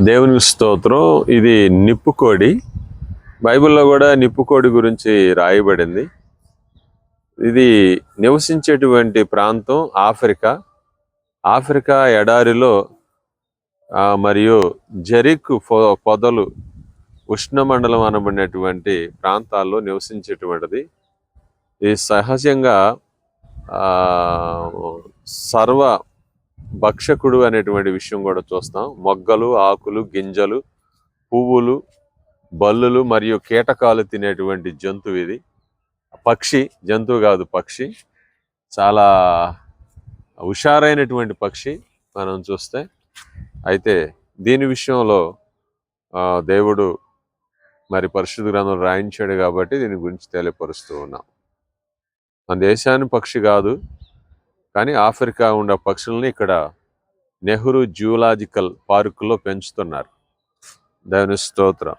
దేవునికి స్తోత్రం. ఇది నిప్పుకోడి. బైబిల్లో కూడా నిప్పుకోడి గురించి రాయబడింది. ఇది నివసించేటువంటి ప్రాంతం ఆఫ్రికా. ఆఫ్రికా ఎడారిలో మరియు జెరిక్ పొదలు ఉష్ణమండలం అనబడినటువంటి ప్రాంతాల్లో నివసించేటువంటిది. ఇది సహజంగా సర్వ భక్షకుడు అనేటువంటి విషయం కూడా చూస్తాం. మొగ్గలు, ఆకులు, గింజలు, పువ్వులు, బల్లులు మరియు కీటకాలు తినేటువంటి జంతువు ఇది. పక్షి, జంతువు కాదు పక్షి. చాలా హుషారైనటువంటి పక్షి మనం చూస్తే. అయితే దీని విషయంలో దేవుడు మరి పరిశుద్ధ గ్రంథం రాయించాడు కాబట్టి దీని గురించి తెలియపరుస్తూ ఉన్నాం. మన దేశాన్ని పక్షి కాదు, కానీ ఆఫ్రికా ఉండే పక్షుల్ని ఇక్కడ నెహ్రూ జూలాజికల్ పార్కులో పెంచుతున్నారు. దేవుని స్తోత్రం.